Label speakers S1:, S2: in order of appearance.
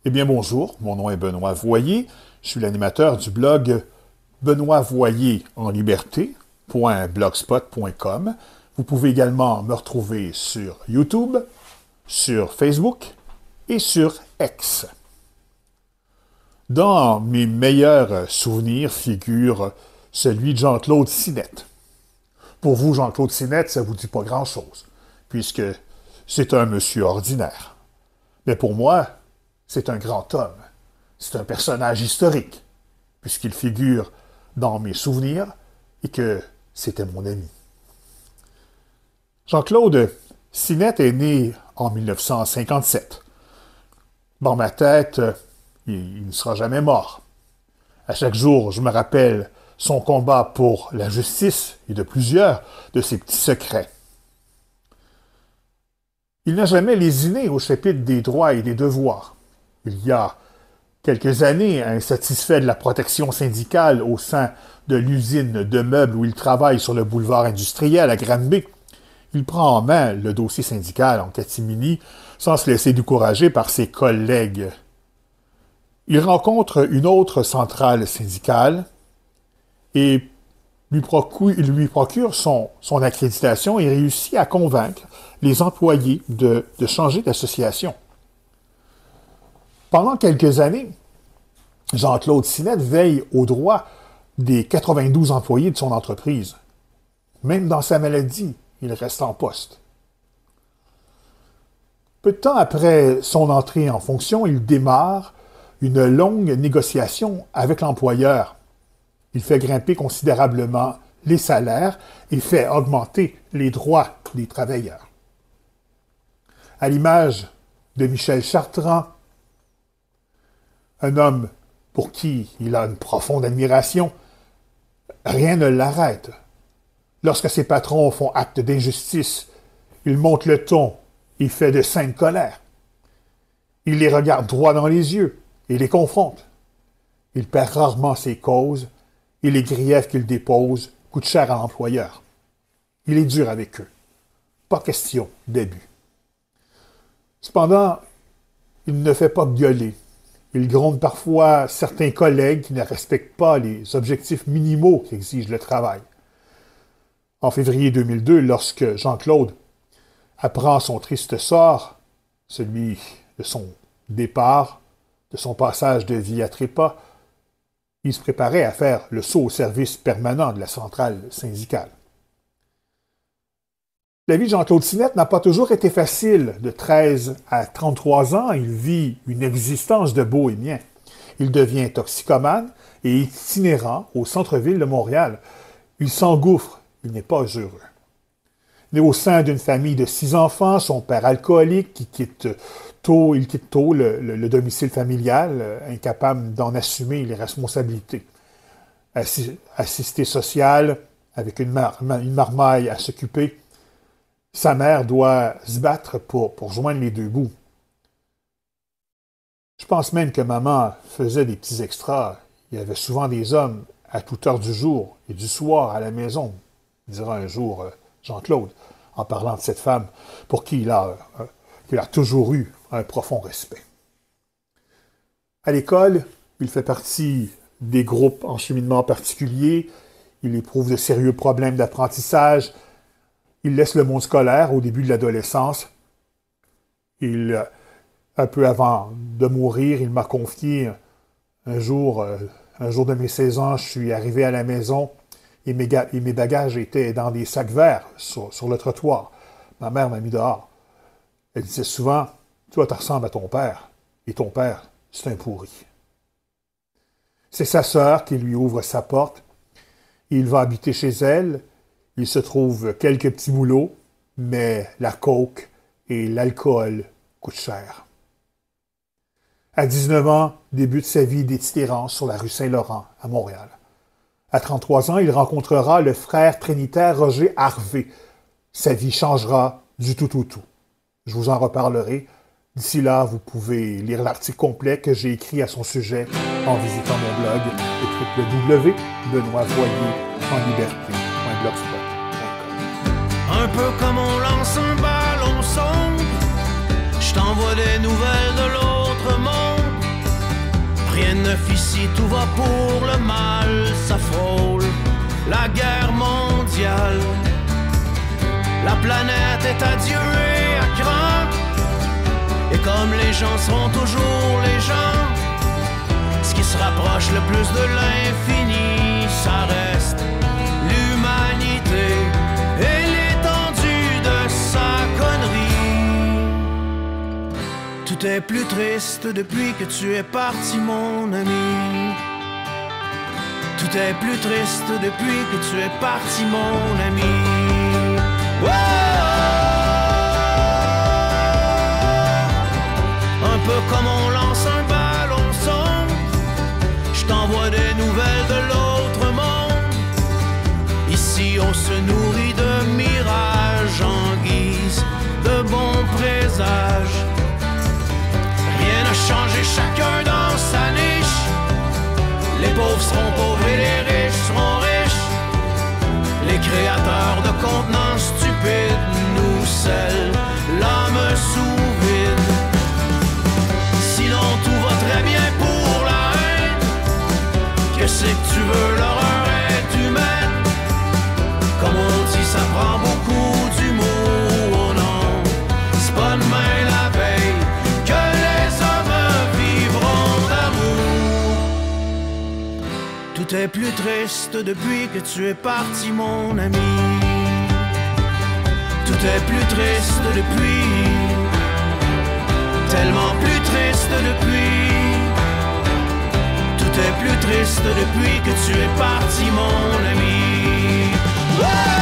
S1: Eh bien bonjour, mon nom est Benoît Voyer, je suis l'animateur du blog Benoît Voyer en liberté.blogspot.com. Vous pouvez également me retrouver sur YouTube, sur Facebook et sur X. Dans mes meilleurs souvenirs figure celui de Jean-Claude Sinette. Pour vous, Jean-Claude Sinette, ça ne vous dit pas grand-chose, puisque c'est un monsieur ordinaire. Mais pour moi, c'est un grand homme. C'est un personnage historique, puisqu'il figure dans mes souvenirs et que c'était mon ami. Jean-Claude Sinette est né en 1957. Dans ma tête, il ne sera jamais mort. À chaque jour, je me rappelle son combat pour la justice et de plusieurs de ses petits secrets. Il n'a jamais lésiné au chapitre des droits et des devoirs. Il y a quelques années, insatisfait de la protection syndicale au sein de l'usine de meubles où il travaille sur le boulevard industriel à Granby, il prend en main le dossier syndical en catimini sans se laisser décourager par ses collègues. Il rencontre une autre centrale syndicale et lui procure son accréditation et réussit à convaincre les employés de changer d'association. Pendant quelques années, Jean-Claude Sinette veille aux droits des 92 employés de son entreprise. Même dans sa maladie, il reste en poste. Peu de temps après son entrée en fonction, il démarre une longue négociation avec l'employeur. Il fait grimper considérablement les salaires et fait augmenter les droits des travailleurs. À l'image de Michel Chartrand, un homme pour qui il a une profonde admiration, rien ne l'arrête. Lorsque ses patrons font acte d'injustice, il monte le ton et fait de sainte colère. Il les regarde droit dans les yeux et les confronte. Il perd rarement ses causes et les griefs qu'il dépose coûtent cher à l'employeur. Il est dur avec eux. Pas question d'abus. Cependant, il ne fait pas gueuler. Il gronde parfois certains collègues qui ne respectent pas les objectifs minimaux qu'exige le travail. En février 2002, lorsque Jean-Claude apprend son triste sort, celui de son départ, de son passage de vie à trépas, il se préparait à faire le saut au service permanent de la centrale syndicale. La vie de Jean-Claude Sinette n'a pas toujours été facile. De 13 à 33 ans, il vit une existence de bohémien. Il devient toxicomane et itinérant au centre-ville de Montréal. Il s'engouffre, il n'est pas heureux. Né au sein d'une famille de 6 enfants, son père alcoolique il quitte tôt le domicile familial, incapable d'en assumer les responsabilités. Assisté social, avec une marmaille à s'occuper, sa mère doit se battre pour joindre les deux bouts. Je pense même que maman faisait des petits extras. Il y avait souvent des hommes à toute heure du jour et du soir à la maison, dira un jour Jean-Claude, en parlant de cette femme pour qui il a toujours eu un profond respect. À l'école, il fait partie des groupes en cheminement particulier. Il éprouve de sérieux problèmes d'apprentissage. Il laisse le monde scolaire au début de l'adolescence. Un peu avant de mourir, il m'a confié un jour de mes 16 ans, je suis arrivé à la maison et mes bagages étaient dans des sacs verts sur le trottoir. Ma mère m'a mis dehors. Elle disait souvent, « Toi, tu ressembles à ton père, et ton père, c'est un pourri. » C'est sa sœur qui lui ouvre sa porte. Il va habiter chez elle. Il se trouve quelques petits boulots, mais la coke et l'alcool coûtent cher. À 19 ans, débute sa vie d'itinérance sur la rue Saint-Laurent, à Montréal. À 33 ans, il rencontrera le frère trinitaire Roger Harvey. Sa vie changera du tout au tout. Je vous en reparlerai. D'ici là, vous pouvez lire l'article complet que j'ai écrit à son sujet en visitant mon blog www.benoitvoyer.liberté.blogspot.com.
S2: Un peu comme on lance un ballon sombre, je t'envoie des nouvelles de l'autre monde. neuf ici, tout va pour le mal, ça frôle la guerre mondiale. La planète est à Dieu et à cran, et comme les gens seront toujours les gens, ce qui se rapproche le plus de l'infini, ça reste l'humanité et l'étendue de sa connerie. Tout est plus triste depuis que tu es parti, mon ami. Tout est plus triste depuis que tu es parti, mon ami. Wow! Un peu comme on lance un ballon sombre, je t'envoie des nouvelles de l'autre monde. Ici on se nourrit de mirages en guise de bons présages. Rien n'a changé, chacun dans sa niche. Les pauvres seront pauvres et les riches seront riches. Les créateurs de contenants stupides nous scellent l'âme sous vide. Sinon tout va très bien pour la haine. Qu'est-ce que tu veux, l'horreur est humaine. Comme on dit, ça prend beaucoup d'humour. Oh non, c'est pas demain la veille que les hommes vivront d'amour. Tout est plus triste depuis que tu es parti, mon ami. Tout est plus triste depuis, tellement plus triste depuis. Tout est plus triste depuis que tu es parti, mon ami. Ouais!